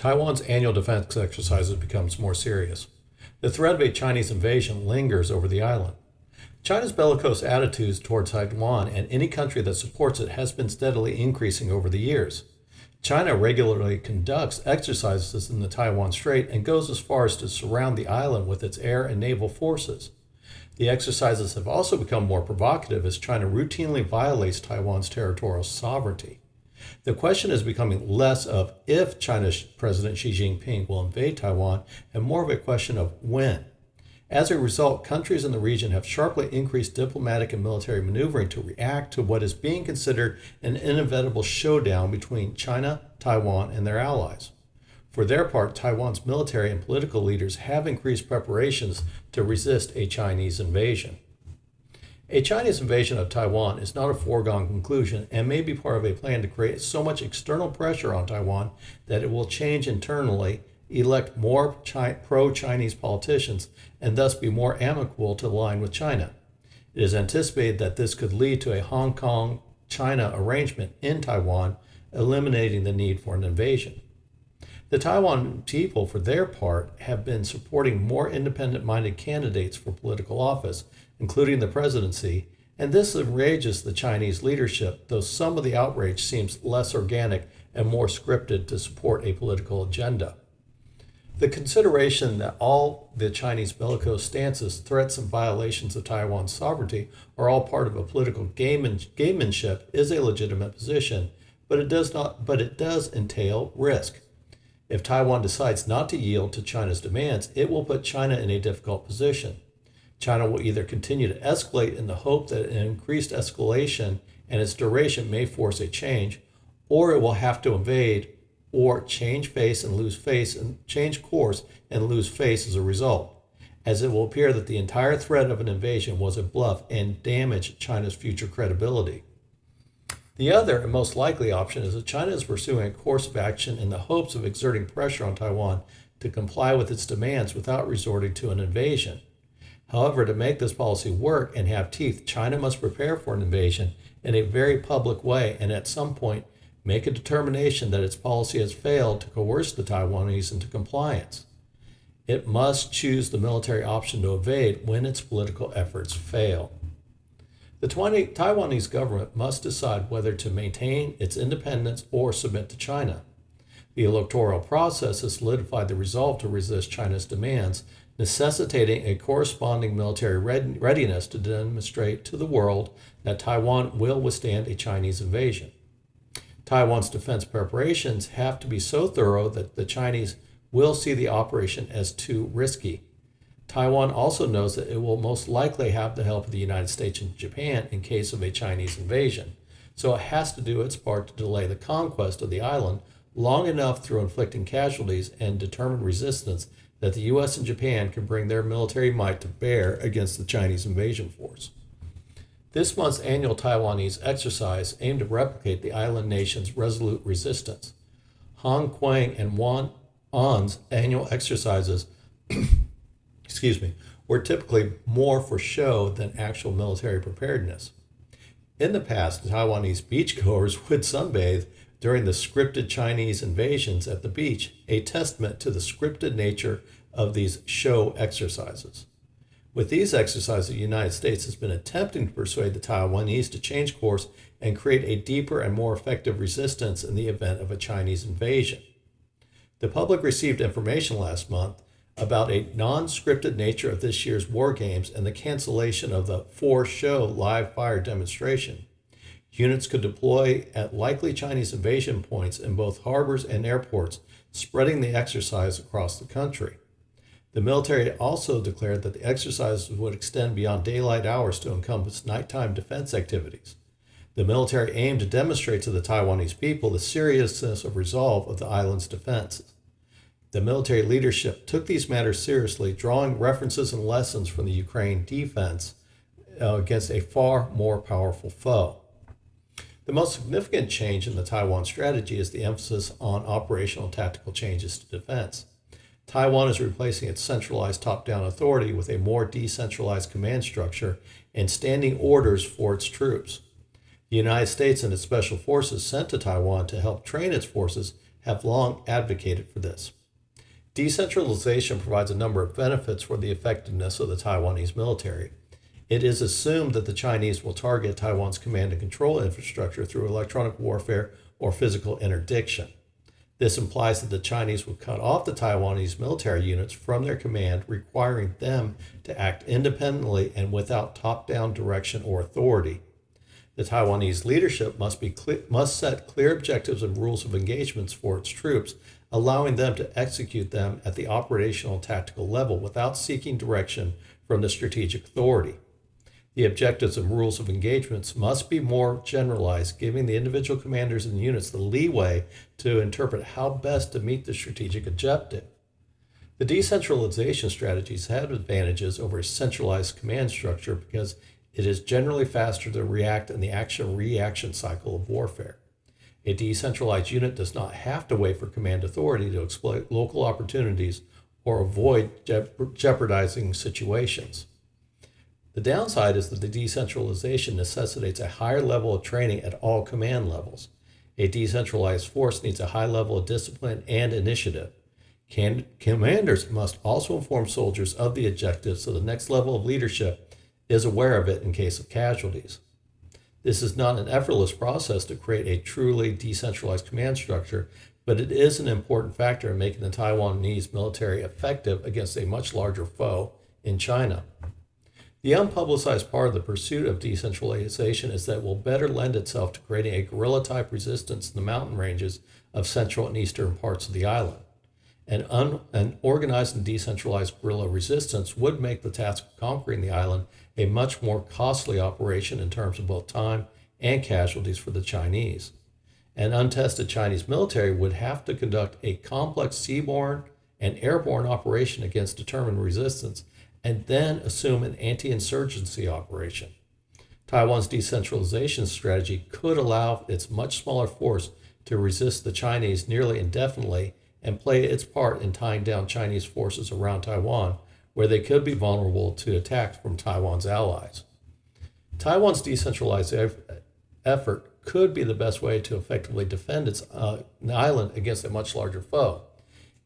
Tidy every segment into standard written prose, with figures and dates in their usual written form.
Taiwan's annual defense exercises becomes more serious. The threat of a Chinese invasion lingers over the island. China's bellicose attitudes towards Taiwan and any country that supports it has been steadily increasing over the years. China regularly conducts exercises in the Taiwan Strait and goes as far as to surround the island with its air and naval forces. The exercises have also become more provocative as China routinely violates Taiwan's territorial sovereignty. The question is becoming less of if China's President Xi Jinping will invade Taiwan and more of a question of when. As a result, countries in the region have sharply increased diplomatic and military maneuvering to react to what is being considered an inevitable showdown between China, Taiwan, and their allies. For their part, Taiwan's military and political leaders have increased preparations to resist a Chinese invasion. A Chinese invasion of Taiwan is not a foregone conclusion and may be part of a plan to create so much external pressure on Taiwan that it will change internally, elect more pro-Chinese politicians, and thus be more amicable to align with China. It is anticipated that this could lead to a Hong Kong-China arrangement in Taiwan, eliminating the need for an invasion. The Taiwan people, for their part, have been supporting more independent-minded candidates for political office, including the presidency, and this enrages the Chinese leadership, though some of the outrage seems less organic and more scripted to support a political agenda. The consideration that all the Chinese bellicose stances, threats, and violations of Taiwan's sovereignty are all part of a political gamemanship is a legitimate position, but it does entail risk. If Taiwan decides not to yield to China's demands, it will put China in a difficult position. China will either continue to escalate in the hope that an increased escalation and its duration may force a change, or it will have to invade or change course and lose face as a result, as it will appear that the entire threat of an invasion was a bluff and damaged China's future credibility. The other and most likely option is that China is pursuing a course of action in the hopes of exerting pressure on Taiwan to comply with its demands without resorting to an invasion. However, to make this policy work and have teeth, China must prepare for an invasion in a very public way and at some point make a determination that its policy has failed to coerce the Taiwanese into compliance. It must choose the military option to invade when its political efforts fail. The Taiwanese government must decide whether to maintain its independence or submit to China. The electoral process has solidified the resolve to resist China's demands, necessitating a corresponding military readiness to demonstrate to the world that Taiwan will withstand a Chinese invasion. Taiwan's defense preparations have to be so thorough that the Chinese will see the operation as too risky. Taiwan also knows that it will most likely have the help of the United States and Japan in case of a Chinese invasion, so it has to do its part to delay the conquest of the island long enough through inflicting casualties and determined resistance that the U.S. and Japan can bring their military might to bear against the Chinese invasion force. This month's annual Taiwanese exercise aimed to replicate the island nation's resolute resistance. Hong Kong and Wan An's annual exercises were typically more for show than actual military preparedness. In the past, Taiwanese beachgoers would sunbathe during the scripted Chinese invasions at the beach, a testament to the scripted nature of these show exercises. With these exercises, the United States has been attempting to persuade the Taiwanese to change course and create a deeper and more effective resistance in the event of a Chinese invasion. The public received information last month about a non-scripted nature of this year's war games and the cancellation of the for-show live fire demonstration. Units could deploy at likely Chinese invasion points in both harbors and airports, spreading the exercise across the country. The military also declared that the exercises would extend beyond daylight hours to encompass nighttime defense activities. The military aimed to demonstrate to the Taiwanese people the seriousness of resolve of the island's defenses. The military leadership took these matters seriously, drawing references and lessons from the Ukraine defense against a far more powerful foe. The most significant change in the Taiwan strategy is the emphasis on operational and tactical changes to defense. Taiwan is replacing its centralized top-down authority with a more decentralized command structure and standing orders for its troops. The United States and its special forces sent to Taiwan to help train its forces have long advocated for this. Decentralization provides a number of benefits for the effectiveness of the Taiwanese military. It is assumed that the Chinese will target Taiwan's command and control infrastructure through electronic warfare or physical interdiction. This implies that the Chinese will cut off the Taiwanese military units from their command, requiring them to act independently and without top-down direction or authority. The Taiwanese leadership must set clear objectives and rules of engagements for its troops, allowing them to execute them at the operational and tactical level without seeking direction from the strategic authority. The objectives and rules of engagements must be more generalized, giving the individual commanders and units the leeway to interpret how best to meet the strategic objective. The decentralization strategies have advantages over a centralized command structure because it is generally faster to react in the action-reaction cycle of warfare. A decentralized unit does not have to wait for command authority to exploit local opportunities or avoid jeopardizing situations. The downside is that the decentralization necessitates a higher level of training at all command levels. A decentralized force needs a high level of discipline and initiative. Commanders must also inform soldiers of the objective so the next level of leadership is aware of it in case of casualties. This is not an effortless process to create a truly decentralized command structure, but it is an important factor in making the Taiwanese military effective against a much larger foe in China. The unpublicized part of the pursuit of decentralization is that it will better lend itself to creating a guerrilla-type resistance in the mountain ranges of central and eastern parts of the island. An organized and decentralized guerrilla resistance would make the task of conquering the island a much more costly operation in terms of both time and casualties for the Chinese. An untested Chinese military would have to conduct a complex seaborne and airborne operation against determined resistance and then assume an anti-insurgency operation. Taiwan's decentralization strategy could allow its much smaller force to resist the Chinese nearly indefinitely and play its part in tying down Chinese forces around Taiwan, where they could be vulnerable to attacks from Taiwan's allies. Taiwan's decentralized effort could be the best way to effectively defend its island against a much larger foe.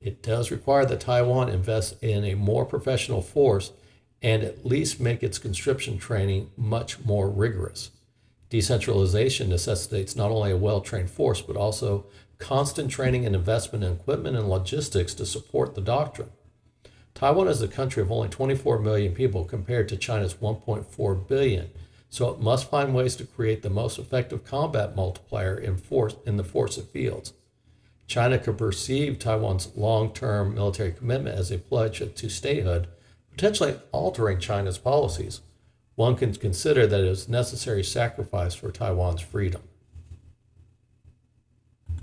It does require that Taiwan invest in a more professional force and at least make its conscription training much more rigorous. Decentralization necessitates not only a well-trained force, but also constant training and investment in equipment and logistics to support the doctrine. Taiwan is a country of only 24 million people compared to China's 1.4 billion, so it must find ways to create the most effective combat multiplier in the force it fields. China could perceive Taiwan's long-term military commitment as a pledge to statehood, potentially altering China's policies. One can consider that it is a necessary sacrifice for Taiwan's freedom.